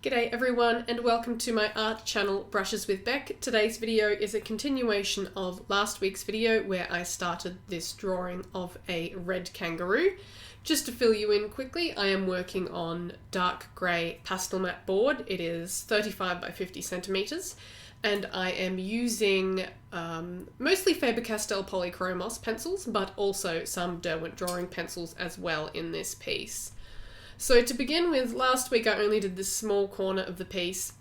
G'day everyone and welcome to my art channel Brushes with Beck. Today's video is a continuation of last week's video where I started this drawing of a red kangaroo. Just to fill you in quickly, I am working on dark grey pastel matte board. It is 35 by 50 centimeters and I am using mostly faber-castell Polychromos pencils but also some Derwent Drawing pencils as well in this piece. So to begin with, last week I only did this small corner of the piece,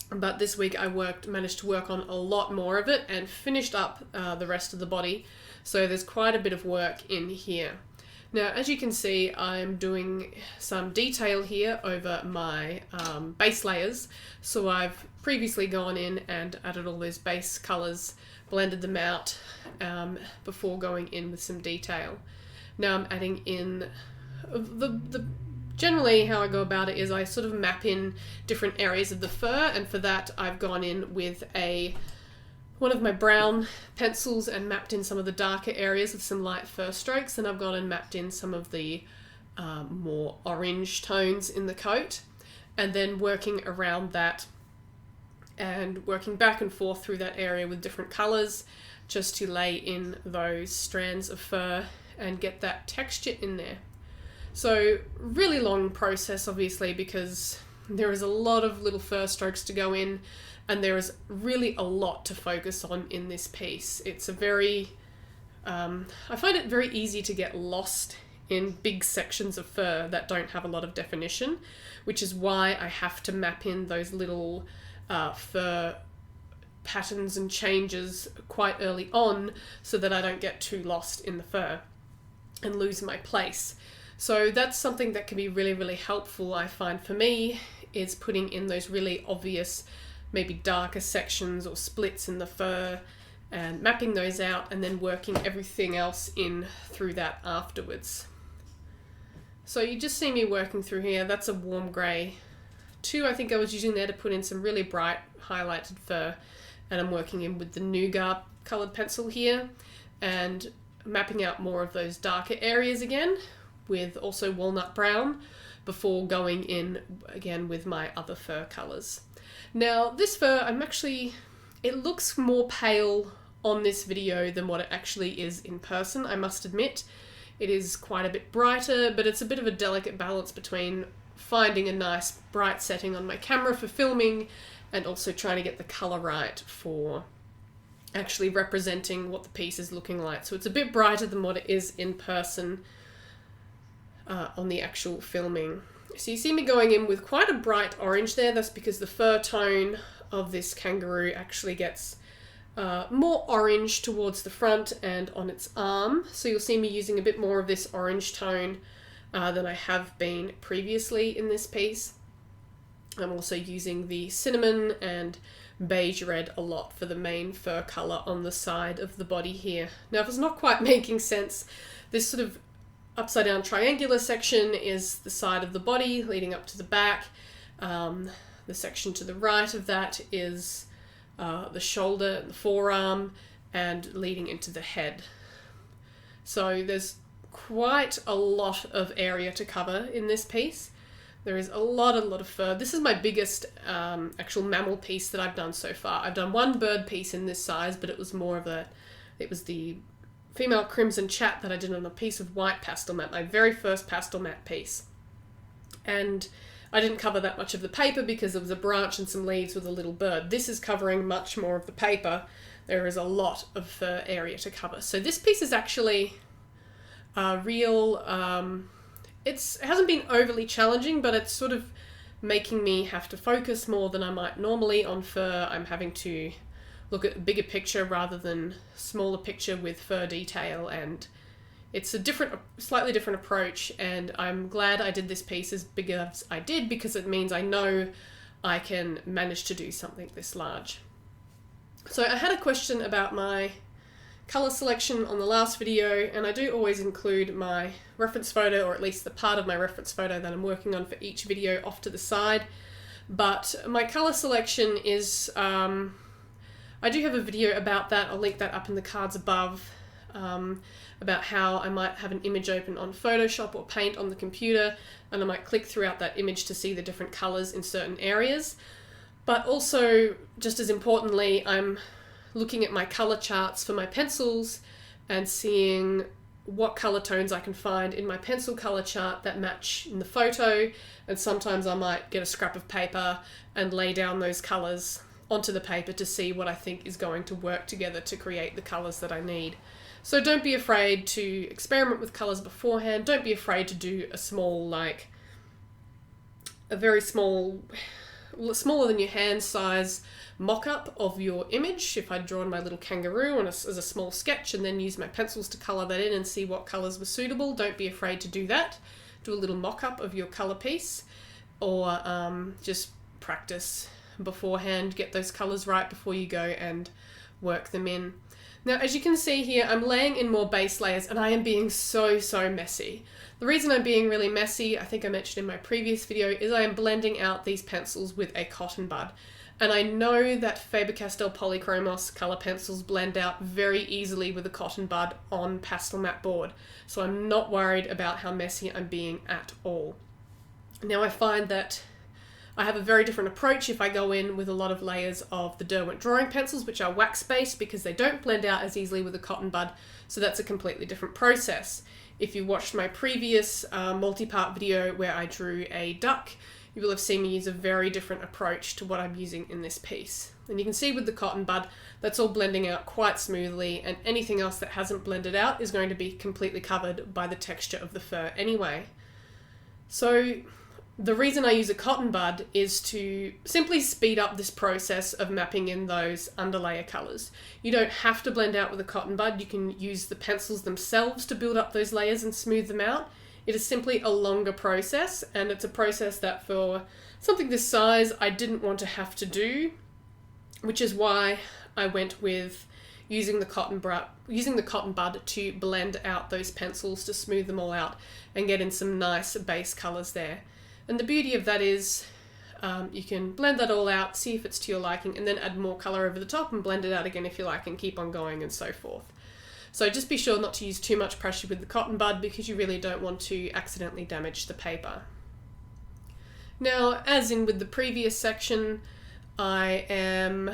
but this week I managed to work on a lot more of it and finished up the rest of the body. So there's quite a bit of work in here. Now, as you can see, I'm doing some detail here over my base layers. So I've previously gone in and added all those base colors, blended them out before going in with some detail. Now I'm adding in generally how I go about it is I sort of map in different areas of the fur, and for that I've gone in with one of my brown pencils and mapped in some of the darker areas with some light fur strokes, and I've gone and mapped in some of the more orange tones in the coat, and then working around that and working back and forth through that area with different colours just to lay in those strands of fur and get that texture in there. So really long process obviously because there is a lot of little fur strokes to go in and there is really a lot to focus on in this piece. It's a very, I find it very easy to get lost in big sections of fur that don't have a lot of definition, which is why I have to map in those little fur patterns and changes quite early on so that I don't get too lost in the fur and lose my place. So that's something that can be really, really helpful, I find, for me, is putting in those really obvious, maybe darker sections or splits in the fur and mapping those out and then working everything else in through that afterwards. So you just see me working through here. That's a warm grey. I think I was using there to put in some really bright highlighted fur, and I'm working in with the nougat coloured pencil here and mapping out more of those darker areas again, with also walnut brown before going in again with my other fur colours. Now this fur, it looks more pale on this video than what it actually is in person, I must admit. It is quite a bit brighter, but it's a bit of a delicate balance between finding a nice bright setting on my camera for filming and also trying to get the colour right for actually representing what the piece is looking like. So it's a bit brighter than what it is in person on the actual filming. So you see me going in with quite a bright orange there. That's because the fur tone of this kangaroo actually gets more orange towards the front and on its arm. So you'll see me using a bit more of this orange tone than I have been previously in this piece. I'm also using the cinnamon and beige red a lot for the main fur colour on the side of the body here. Now if it's not quite making sense, this sort of upside down triangular section is the side of the body leading up to the back. The section to the right of that is the shoulder and the forearm and leading into the head. So there's quite a lot of area to cover in this piece. There is a lot of fur. This is my biggest actual mammal piece that I've done so far. I've done one bird piece in this size, but it was the female crimson chat that I did on a piece of white pastel matte, my very first pastel matte piece. And I didn't cover that much of the paper because there was a branch and some leaves with a little bird. This is covering much more of the paper. There is a lot of fur area to cover. So this piece is actually real, it hasn't been overly challenging, but it's sort of making me have to focus more than I might normally on fur. I'm having to look at a bigger picture rather than smaller picture with fur detail, and it's a slightly different approach, and I'm glad I did this piece as big as I did because it means I know I can manage to do something this large. So I had a question about my colour selection on the last video, and I do always include my reference photo, or at least the part of my reference photo that I'm working on for each video, off to the side. But my colour selection is, I do have a video about that. I'll link that up in the cards above. about how I might have an image open on Photoshop or Paint on the computer, and I might click throughout that image to see the different colors in certain areas. But also, just as importantly, I'm looking at my color charts for my pencils and seeing what color tones I can find in my pencil color chart that match in the photo, and sometimes I might get a scrap of paper and lay down those colors onto the paper to see what I think is going to work together to create the colors that I need. So don't be afraid to experiment with colors beforehand. Don't be afraid to do a small, like a very small, smaller than your hand size mock-up of your image. If I'd drawn my little kangaroo as a small sketch and then use my pencils to colour that in and see what colours were suitable, don't be afraid to do that. Do a little mock-up of your colour piece, or just practice beforehand, get those colours right before you go and work them in. Now, as you can see here, I'm laying in more base layers and I am being so messy. The reason I'm being really messy, I think I mentioned in my previous video, is I am blending out these pencils with a cotton bud. And I know that Faber-Castell Polychromos colour pencils blend out very easily with a cotton bud on PASTELMAT board. So I'm not worried about how messy I'm being at all. Now I find that I have a very different approach if I go in with a lot of layers of the Derwent Drawing pencils, which are wax-based, because they don't blend out as easily with a cotton bud, so that's a completely different process. If you watched my previous multi-part video where I drew a duck, you will have seen me use a very different approach to what I'm using in this piece. And you can see with the cotton bud, that's all blending out quite smoothly, and anything else that hasn't blended out is going to be completely covered by the texture of the fur anyway. So the reason I use a cotton bud is to simply speed up this process of mapping in those underlayer colours. You don't have to blend out with a cotton bud. You can use the pencils themselves to build up those layers and smooth them out. It is simply a longer process, and it's a process that for something this size I didn't want to have to do, which is why I went with using the cotton bud to blend out those pencils to smooth them all out and get in some nice base colours there. And the beauty of that is you can blend that all out, see if it's to your liking, and then add more colour over the top and blend it out again if you like, and keep on going and so forth. So just be sure not to use too much pressure with the cotton bud, because you really don't want to accidentally damage the paper. Now, as in with the previous section, I am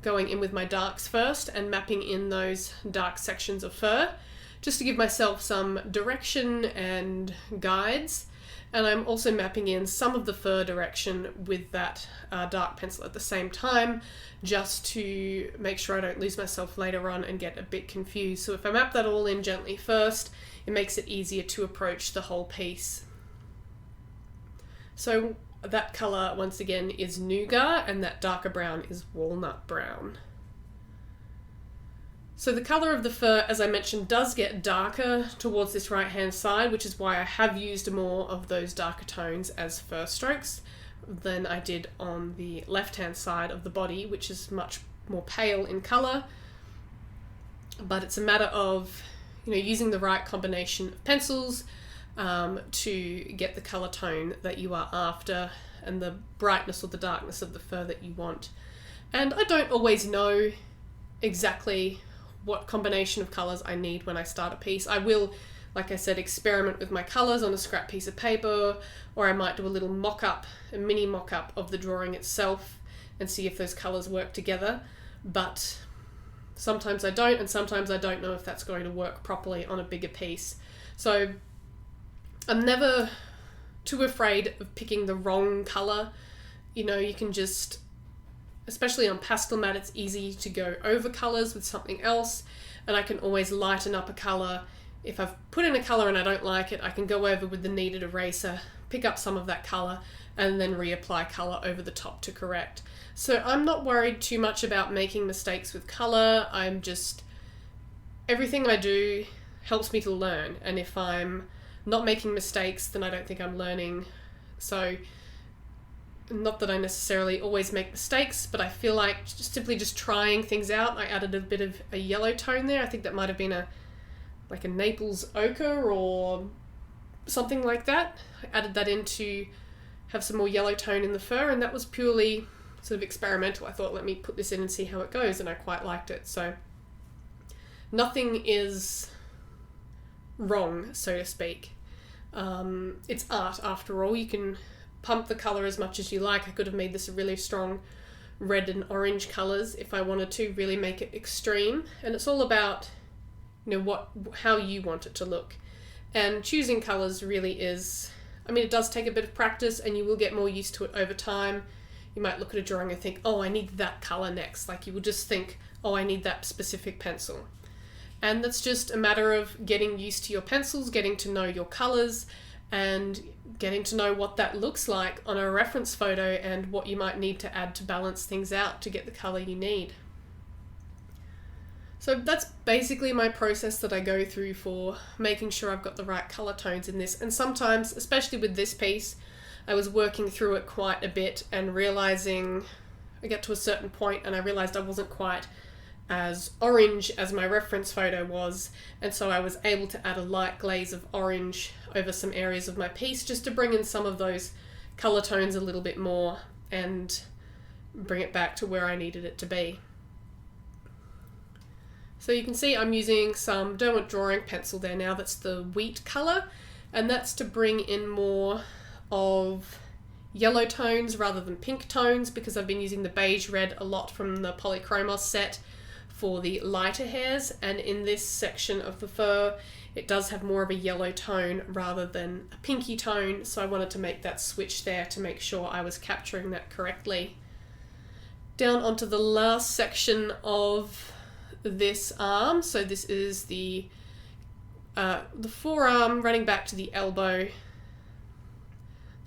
going in with my darks first and mapping in those dark sections of fur, just to give myself some direction and guides. And I'm also mapping in some of the fur direction with that dark pencil at the same time, just to make sure I don't lose myself later on and get a bit confused. So if I map that all in gently first, it makes it easier to approach the whole piece. So that colour, once again, is nougat, and that darker brown is walnut brown. So the colour of the fur, as I mentioned, does get darker towards this right hand side, which is why I have used more of those darker tones as fur strokes than I did on the left hand side of the body, which is much more pale in colour. But it's a matter of, using the right combination of pencils to get the colour tone that you are after and the brightness or the darkness of the fur that you want. And I don't always know exactly what combination of colours I need when I start a piece. I will, like I said, experiment with my colours on a scrap piece of paper, or I might do a little mock-up, a mini mock-up of the drawing itself and see if those colours work together. But sometimes I don't, and sometimes I don't know if that's going to work properly on a bigger piece. So I'm never too afraid of picking the wrong colour. You can just, especially on PastelMat, it's easy to go over colours with something else, and I can always lighten up a colour. If I've put in a colour and I don't like it, I can go over with the kneaded eraser, pick up some of that colour, and then reapply colour over the top to correct. So I'm not worried too much about making mistakes with colour. Everything I do helps me to learn, and if I'm not making mistakes, then I don't think I'm learning. So not that I necessarily always make mistakes, but I feel like simply just trying things out. I added a bit of a yellow tone there. I think that might have been like a Naples ochre or something like that. I added that in to have some more yellow tone in the fur, and that was purely sort of experimental. I thought, let me put this in and see how it goes, and I quite liked it. So nothing is wrong, so to speak. It's art after all. You can pump the colour as much as you like. I could have made this a really strong red and orange colours if I wanted to really make it extreme. And it's all about, how you want it to look. And choosing colours really is, it does take a bit of practice, and you will get more used to it over time. You might look at a drawing and think, oh, I need that colour next. Like you will just think, oh, I need that specific pencil. And that's just a matter of getting used to your pencils, getting to know your colours, and getting to know what that looks like on a reference photo and what you might need to add to balance things out to get the colour you need. So that's basically my process that I go through for making sure I've got the right colour tones in this. And sometimes, especially with this piece, I was working through it quite a bit and realising, I get to a certain point and I realised I wasn't quite as orange as my reference photo was, and so I was able to add a light glaze of orange over some areas of my piece just to bring in some of those colour tones a little bit more and bring it back to where I needed it to be. So you can see I'm using some Derwent Drawing pencil there now. That's the wheat colour, and that's to bring in more of yellow tones rather than pink tones, because I've been using the beige red a lot from the Polychromos set for the lighter hairs, and in this section of the fur it does have more of a yellow tone rather than a pinky tone, so I wanted to make that switch there to make sure I was capturing that correctly. Down onto the last section of this arm, so this is the forearm running back to the elbow,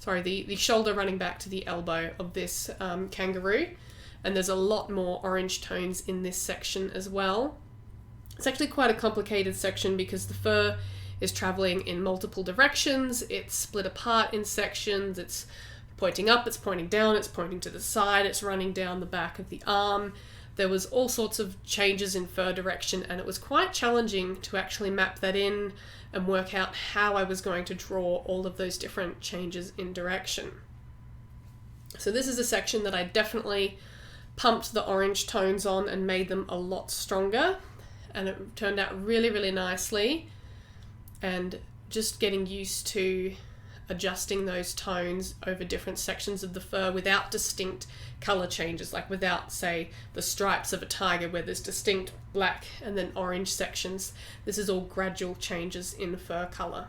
the shoulder running back to the elbow of this kangaroo. And there's a lot more orange tones in this section as well. It's actually quite a complicated section because the fur is traveling in multiple directions. It's split apart in sections. It's pointing up, it's pointing down, it's pointing to the side, it's running down the back of the arm. There was all sorts of changes in fur direction, and it was quite challenging to actually map that in and work out how I was going to draw all of those different changes in direction. So this is a section that I definitely pumped the orange tones on and made them a lot stronger, and it turned out really, really nicely. And just getting used to adjusting those tones over different sections of the fur without distinct colour changes, like without, say, the stripes of a tiger where there's distinct black and then orange sections. This is all gradual changes in fur colour,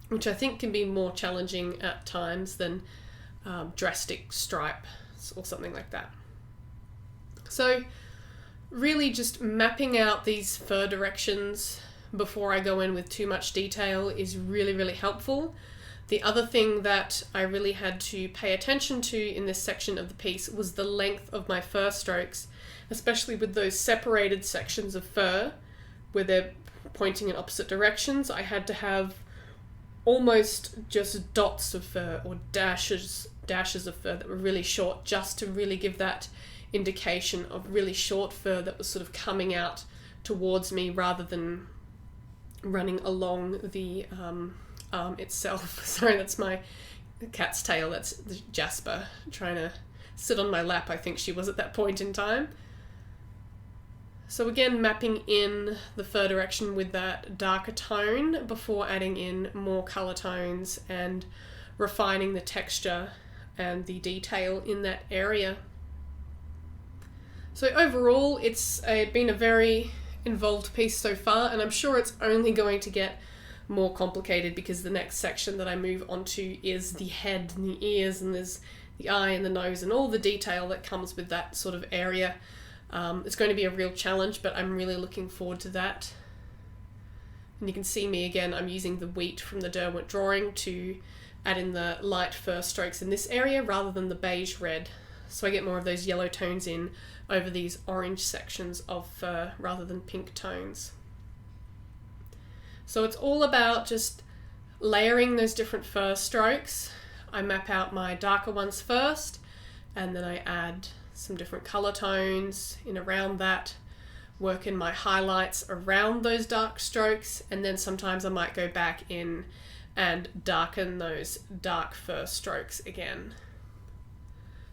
which I think can be more challenging at times than drastic stripes or something like that. So really just mapping out these fur directions before I go in with too much detail is really, really helpful. The other thing that I really had to pay attention to in this section of the piece was the length of my fur strokes, especially with those separated sections of fur where they're pointing in opposite directions. I had to have almost just dots of fur or dashes of fur that were really short, just to really give that indication of really short fur that was sort of coming out towards me rather than running along the arm itself. Sorry, that's my cat's tail. That's Jasper trying to sit on my lap, I think she was at that point in time. So again, mapping in the fur direction with that darker tone before adding in more colour tones and refining the texture and the detail in that area. So overall, it's been a very involved piece so far, and I'm sure it's only going to get more complicated because the next section that I move on to is the head and the ears, and there's the eye and the nose and all the detail that comes with that sort of area. It's going to be a real challenge, but I'm really looking forward to that. And you can see me again, I'm using the wheat from the Derwent Drawing to add in the light fur strokes in this area rather than the beige red. So I get more of those yellow tones in over these orange sections of fur rather than pink tones. So it's all about just layering those different fur strokes. I map out my darker ones first, and then I add some different colour tones in around that, work in my highlights around those dark strokes, and then sometimes I might go back in and darken those dark fur strokes again.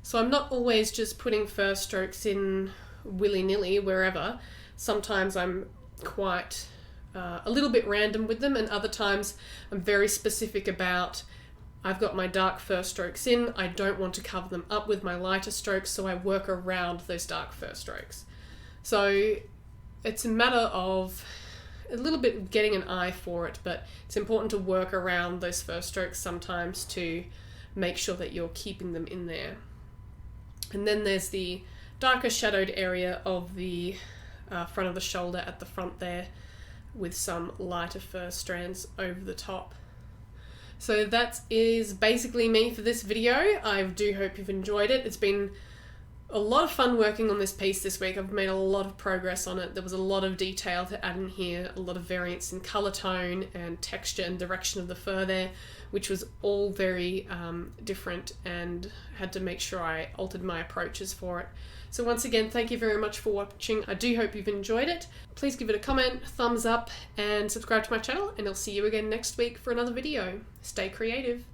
So I'm not always just putting fur strokes in willy-nilly wherever. Sometimes I'm quite a little bit random with them, and other times I'm very specific about, I've got my dark fur strokes in, I don't want to cover them up with my lighter strokes, so I work around those dark fur strokes. So it's a matter of a little bit of getting an eye for it, but it's important to work around those fur strokes sometimes to make sure that you're keeping them in there. And then there's the darker shadowed area of the front of the shoulder at the front there, with some lighter fur strands over the top. So that is basically me for this video. I do hope you've enjoyed it. It's been a lot of fun working on this piece this week. I've made a lot of progress on it. There was a lot of detail to add in here, a lot of variance in colour tone and texture and direction of the fur there, which was all very different, and had to make sure I altered my approaches for it. So once again, thank you very much for watching. I do hope you've enjoyed it. Please give it a comment, thumbs up, and subscribe to my channel, and I'll see you again next week for another video. Stay creative.